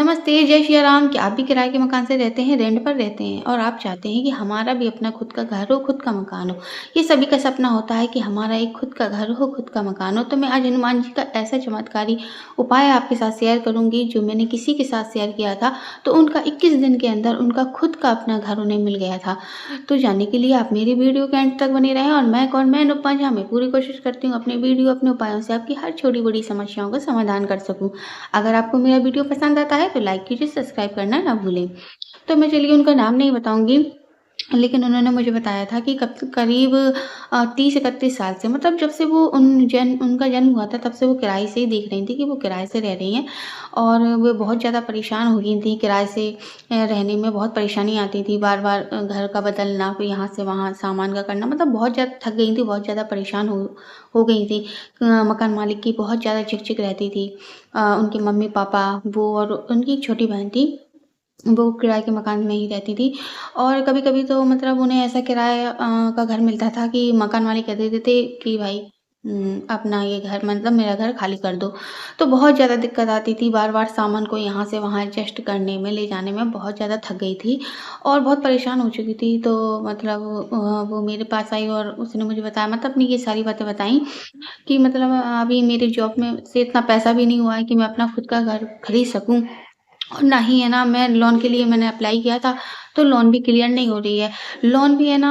नमस्ते, जय श्री राम। क्या आप भी किराए के मकान से रहते हैं, रेंट पर रहते हैं और आप चाहते हैं कि हमारा भी अपना खुद का घर हो, खुद का मकान हो। ये सभी का सपना होता है कि हमारा एक खुद का घर हो, खुद का मकान हो। तो मैं आज हनुमान जी का ऐसा चमत्कारी उपाय आपके साथ शेयर करूँगी जो मैंने किसी के साथ शेयर किया था, तो उनका 21 दिन के अंदर उनका खुद का अपना घर उन्हें मिल गया था। तो जानने के लिए आप मेरी वीडियो के अंत तक बने रहें और मैं कौन, मैं अनुपमा झा, मैं पूरी कोशिश करती हूँ अपने वीडियो, अपने उपायों से आपकी हर छोटी-बड़ी समस्याओं का समाधान कर सकूँ। अगर आपको मेरा वीडियो पसंद आता है तो लाइक कीजिए, सब्सक्राइब करना ना भूलें। तो मैं चलिए उनका नाम नहीं बताऊँगी, लेकिन उन्होंने मुझे बताया था कि कब करीब 30-31 साल से, मतलब जब से वो उनका जन्म हुआ था तब से वो किराए से ही देख रही थी कि वो किराए से रह रही हैं और वो बहुत ज़्यादा परेशान हो गई थी। किराए से रहने में बहुत परेशानी आती थी, बार-बार घर का बदलना, फिर यहाँ से वहाँ सामान का करना, मतलब बहुत ज़्यादा थक गई थी, बहुत ज़्यादा परेशान हो गई थी। मकान मालिक की बहुत ज़्यादा चिक-चिक रहती थी। उनके मम्मी-पापा, वो और उनकी एक छोटी बहन थी। वो किराए के मकान में ही रहती थी और कभी-कभी तो मतलब उन्हें ऐसा किराया का घर मिलता था कि मकान मालिक कह देते थे कि भाई अपना ये घर, मतलब मेरा घर खाली कर दो। तो बहुत ज़्यादा दिक्कत आती थी, बार-बार सामान को यहाँ से वहाँ एडजस्ट करने में, ले जाने में बहुत ज़्यादा थक गई थी और बहुत परेशान हो चुकी थी। तो मतलब वो मेरे पास आई और उसने मुझे बताया, मतलब अपनी ये सारी बातें बताई कि मतलब अभी मेरे जॉब में से इतना पैसा भी नहीं हुआ है कि मैं अपना खुद का घर खरीद सकूँ। और ना ही है ना, मैं लोन के लिए मैंने अप्लाई किया था, तो लोन भी क्लियर नहीं हो रही है। लोन भी है ना,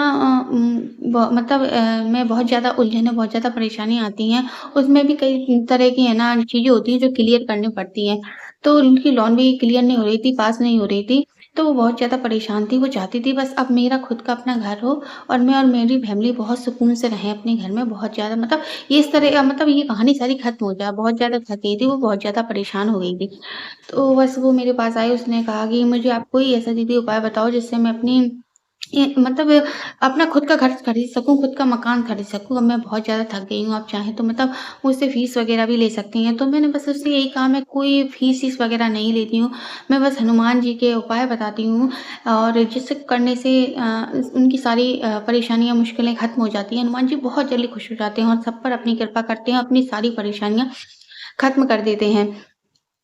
मतलब मैं बहुत ज़्यादा उलझन है, बहुत ज़्यादा परेशानी आती हैं। उसमें भी कई तरह की है ना चीज़ें होती हैं जो क्लियर करनी पड़ती हैं। तो उनकी लोन भी क्लियर नहीं हो रही थी, पास नहीं हो रही थी। तो वो बहुत ज़्यादा परेशान थी, वो चाहती थी बस अब मेरा खुद का अपना घर हो और मैं और मेरी फैमिली बहुत सुकून से रहें अपने घर में, बहुत ज़्यादा मतलब ये इस तरह मतलब ये कहानी सारी खत्म हो जाए। बहुत ज़्यादा थक गई थी वो, बहुत ज़्यादा परेशान हो गई थी। तो बस वो मेरे पास आई, उसने कहा कि मुझे आप कोई ऐसा दीदी उपाय बताओ जिससे मैं अपनी मतलब अपना खुद का घर खरीद सकूँ, खुद का मकान खरीद सकूँ। अब मैं बहुत ज़्यादा थक गई हूँ, आप चाहें तो मतलब मुझसे फ़ीस वग़ैरह भी ले सकती हैं। तो मैंने बस उससे यही कहा, मैं कोई फ़ीस वग़ैरह नहीं लेती हूँ, मैं बस हनुमान जी के उपाय बताती हूँ और जिससे करने से उनकी सारी परेशानियाँ, मुश्किलें ख़त्म हो जाती हैं। हनुमान जी बहुत जल्दी खुश हो जाते हैं और सब पर अपनी कृपा करते हैं, अपनी सारी परेशानियाँ ख़त्म कर देते हैं।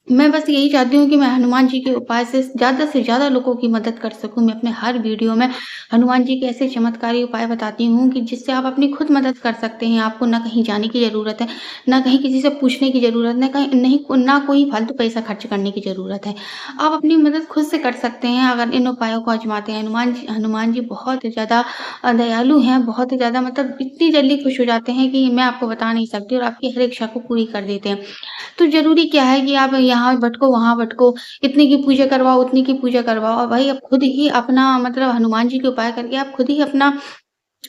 मैं बस यही चाहती हूँ कि मैं हनुमान जी के उपाय से ज़्यादा लोगों की मदद कर सकूँ। मैं अपने हर वीडियो में हनुमान जी के ऐसे चमत्कारी उपाय बताती हूँ कि जिससे आप अपनी खुद मदद कर सकते हैं। आपको ना कहीं जाने की ज़रूरत है, ना कहीं किसी से पूछने की ज़रूरत, ना कोई फालतू पैसा खर्च करने की ज़रूरत है। आप अपनी मदद खुद से कर सकते हैं अगर इन उपायों को आज़माते हैं। हनुमान जी बहुत ज़्यादा दयालु हैं, बहुत ही ज़्यादा, मतलब इतनी जल्दी खुश हो जाते हैं कि मैं आपको बता नहीं सकती और आपकी हर इच्छा को पूरी कर देते हैं। तो ज़रूरी क्या है कि आप यहाँ भटको, वहाँ भटको, इतने की पूजा करवाओ, उतने की पूजा करवाओ और भाई आप खुद ही अपना, मतलब हनुमान जी के उपाय करके आप खुद ही अपना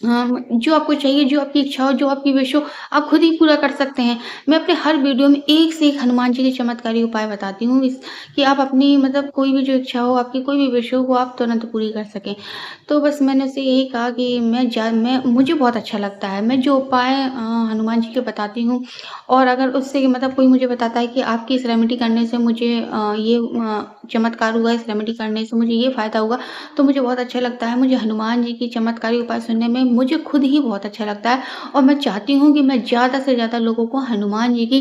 जो आपको चाहिए, जो आपकी इच्छा हो, जो आपकी विश हो, आप खुद ही पूरा कर सकते हैं। मैं अपने हर वीडियो में एक से एक हनुमान जी के चमत्कारी उपाय बताती हूँ इस कि आप अपनी, मतलब कोई भी जो इच्छा हो, आपकी कोई भी विश हो, वो आप तुरंत पूरी कर सकें। तो बस मैंने उससे यही कहा कि मैं मुझे बहुत अच्छा लगता है, मैं जो उपाय हनुमान जी के बताती हूँ और अगर उससे मतलब कोई मुझे बताता है कि आपकी इस रेमेडी करने से मुझे ये चमत्कार हुआ, इस रेमेडी करने से मुझे ये फ़ायदा हुआ, तो मुझे बहुत अच्छा लगता है। मुझे हनुमान जी की चमत्कारी उपाय सुनने में मुझे खुद ही बहुत अच्छा लगता है और मैं चाहती हूँ कि मैं ज़्यादा से ज़्यादा लोगों को हनुमान जी की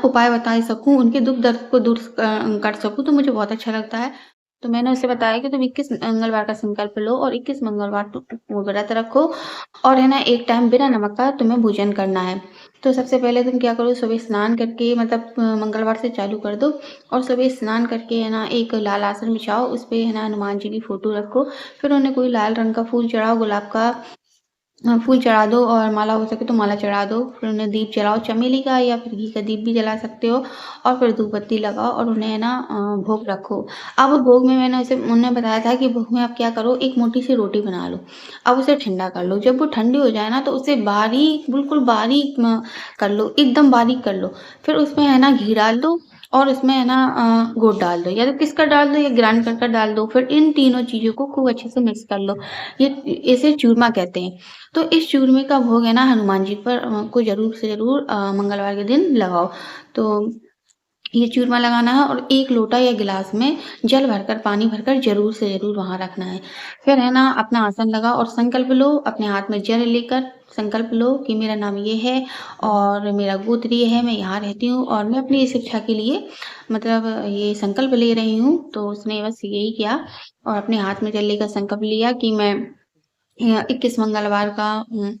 उपाय बता सकूँ, उनके दुःख दर्द को दूर कर सकूँ, तो मुझे बहुत अच्छा लगता है। तो मैंने उसे बताया कि तुम 21 मंगलवार का संकल्प लो और 21 मंगलवार तुम वो व्रत रखो और है ना, एक टाइम बिना नमक का तुम्हें भोजन करना है। तो सबसे पहले तुम क्या करो, सुबह स्नान करके, मतलब मंगलवार से चालू कर दो और सुबह स्नान करके है ना, एक लाल आसन बिछाओ, उसपे है ना हनुमान जी की फ़ोटो रखो। फिर उन्हें कोई लाल रंग का फूल चढ़ाओ, गुलाब का फूल चढ़ा दो और माला हो सके तो माला चढ़ा दो। फिर उन्हें दीप जलाओ, चमेली का या फिर घी का दीप भी जला सकते हो और फिर धूप बत्ती लगाओ और उन्हें है ना भोग रखो। अब भोग में मैंने उन्हें बताया था कि भोग में आप क्या करो, एक मोटी सी रोटी बना लो। अब उसे ठंडा कर लो, जब वो ठंडी हो जाए ना तो उसे बारीक, बिल्कुल बारीक कर लो, एकदम बारीक कर लो। फिर उसमें है ना घी डाल दो और उसमें है ना गुड़ डाल दो, या तो पिस कर डाल दो या ग्राइंड कर डाल दो। फिर इन तीनों चीज़ों को खूब अच्छे से मिक्स कर लो। ये इसे चूरमा कहते हैं। तो इस चूरमे का भोग है ना हनुमान जी पर को ज़रूर से ज़रूर मंगलवार के दिन लगाओ। तो ये चूरमा लगाना है और 1 लोटा या गिलास में जल भरकर, पानी भरकर ज़रूर से ज़रूर वहाँ रखना है। फिर है ना अपना आसन लगाओ और संकल्प लो, अपने हाथ में जल लेकर संकल्प लो कि मेरा नाम ये है और मेरा गोत्र ये है, मैं यहाँ रहती हूँ और मैं अपनी इस इच्छा के लिए मतलब ये संकल्प ले रही हूँ। तो उसने बस यही किया और अपने हाथ में जल का संकल्प लिया कि मैं 21 मंगलवार का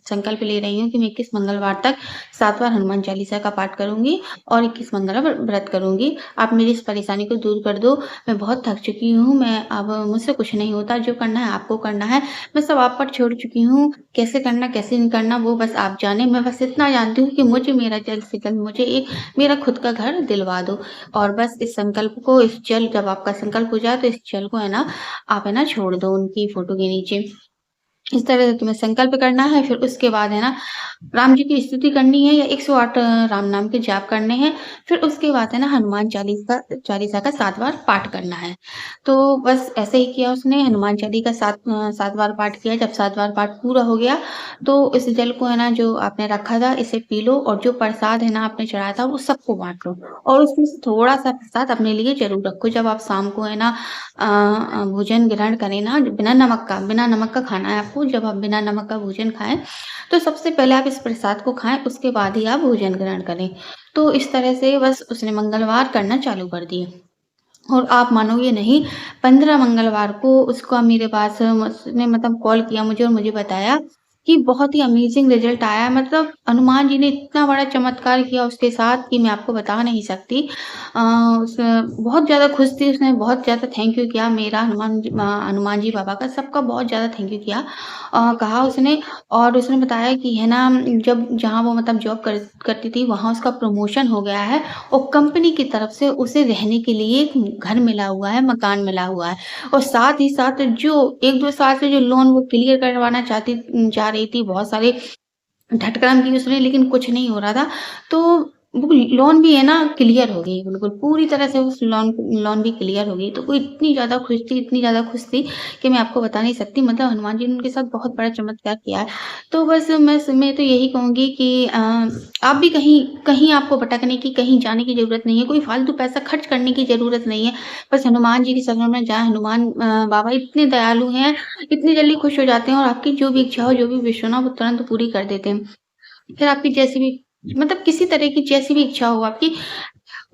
संकल्प ले रही हूँ कि मैं 21 मंगलवार तक 7 बार हनुमान चालीसा का पाठ करूँगी और 21 मंगलवार व्रत करूँगी। आप मेरी इस परेशानी को दूर कर दो। मैं बहुत थक चुकी हूँ, मैं अब मुझसे कुछ नहीं होता, जो करना है आपको करना है। मैं सब आप पर छोड़ चुकी हूँ, कैसे करना, कैसे नहीं करना वो बस आप जानें। मैं बस इतना जानती हूँ कि मुझे मेरा जल्द से जल्द मुझे एक मेरा खुद का घर दिलवा दो और बस इस संकल्प को इस जल जब आपका संकल्प हो जाए तो इस जल को है ना, आप है ना छोड़ दो उनकी फ़ोटो के नीचे। इस तरह से तुम्हें संकल्प करना है, फिर उसके बाद है ना राम जी की स्तुति करनी है या 108 राम नाम के जाप करने हैं। फिर उसके बाद है ना हनुमान चालीसा का 7 बार पाठ करना है। तो बस ऐसे ही किया उसने हनुमान चालीसा का 7 बार पाठ किया। जब 7 बार पाठ पूरा हो गया, तो इस जल को है ना जो आपने रखा था इसे पी लो और जो प्रसाद है ना आपने चढ़ाया था वो सबको बाँट लो और उसमें से थोड़ा-सा प्रसाद अपने लिए ज़रूर रखो। जब आप शाम को है ना भोजन ग्रहण करें ना बिना नमक का खाना है आपको। जब आप बिना नमक का भोजन खाएँ, तो सबसे पहले आप इस प्रसाद को खाएँ, उसके बाद ही आप भोजन ग्रहण करें। तो इस तरह से बस उसने मंगलवार करना चालू कर दिए और आप मानोगे नहीं 15 मंगलवार को उसका मेरे पास उसने मतलब कॉल किया मुझे और मुझे बताया कि बहुत ही अमेज़िंग रिज़ल्ट आया है। मतलब हनुमान जी ने इतना बड़ा चमत्कार किया उसके साथ कि मैं आपको बता नहीं सकती। अ, उस बहुत ज़्यादा खुश थी, उसने बहुत ज़्यादा थैंक यू किया मेरा हनुमान जी बाबा का सबका बहुत ज़्यादा थैंक यू किया। कहा उसने और उसने बताया कि है ना जब जहाँ वो मतलब जॉब करती थी वहाँ उसका प्रमोशन हो गया है और कंपनी की तरफ से उसे रहने के लिए एक घर मिला हुआ है, मकान मिला हुआ है और साथ ही साथ जो 1-2 साल से जो लोन वो क्लियर करवाना चाह रही थी, बहुत सारे झटकन की उसने लेकिन कुछ नहीं हो रहा था। तो वो लोन भी है ना क्लियर हो गई बिल्कुल, पूरी तरह से उस लोन लोन भी क्लियर हो गई। तो वो इतनी ज़्यादा खुश थी कि मैं आपको बता नहीं सकती। मतलब हनुमान जी ने उनके साथ बहुत बड़ा चमत्कार किया है। तो बस मैं तो यही कहूँगी कि आप भी कहीं कहीं आपको भटकने की, कहीं जाने की ज़रूरत नहीं है, कोई फालतू पैसा खर्च करने की ज़रूरत नहीं है। बस हनुमान जी की शरण में जाएँ, हनुमान बाबा इतने दयालु हैं, इतनी जल्दी खुश हो जाते हैं और आपकी जो भी इच्छा हो, जो भी विश हो ना, वो तुरंत पूरी कर देते हैं। फिर आपकी जैसी भी मतलब किसी तरह की जैसी भी इच्छा हो आपकी,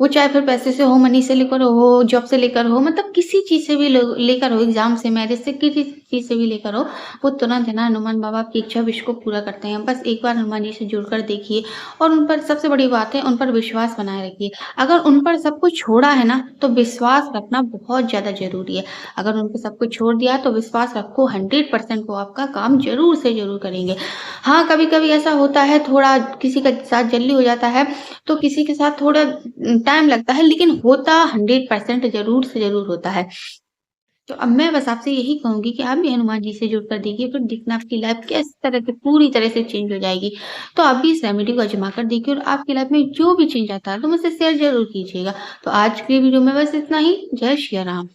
वो चाहे फिर पैसे से हो, मनी से लेकर हो, जॉब से लेकर हो, मतलब किसी चीज़ से भी लेकर हो, एग्ज़ाम से, मैरिज से, किसी चीज़ से भी लेकर हो, वो तुरंत है ना हनुमान बाबा आपकी इच्छा विश को पूरा करते हैं। बस एक बार हनुमान जी से जुड़कर देखिए और उन पर सबसे बड़ी बात है, उन पर विश्वास बनाए रखिए। अगर उन पर सब कुछ छोड़ा है ना, तो विश्वास रखना बहुत ज़्यादा ज़रूरी है। अगर उन पे सब कुछ छोड़ दिया, तो विश्वास रखो 100% वो आपका काम ज़रूर से ज़रूर करेंगे। हाँ, कभी-कभी ऐसा होता है, थोड़ा किसी के साथ जल्दी हो जाता है, तो किसी के साथ थोड़ा टाइम लगता है लेकिन होता 100% ज़रूर से ज़रूर होता है। तो अब मैं बस आपसे यही कहूँगी कि आप भी हनुमान जी से जुड़कर देखिए फिर देखना आपकी लाइफ़ किस तरह से पूरी तरह से चेंज हो जाएगी। तो आप भी इस रेमेडी को आज़मा कर देखिए और आपकी लाइफ़ में जो भी चेंज आता है तो मुझसे शेयर ज़रूर कीजिएगा। तो आज की वीडियो में बस इतना ही। जय श्री राम।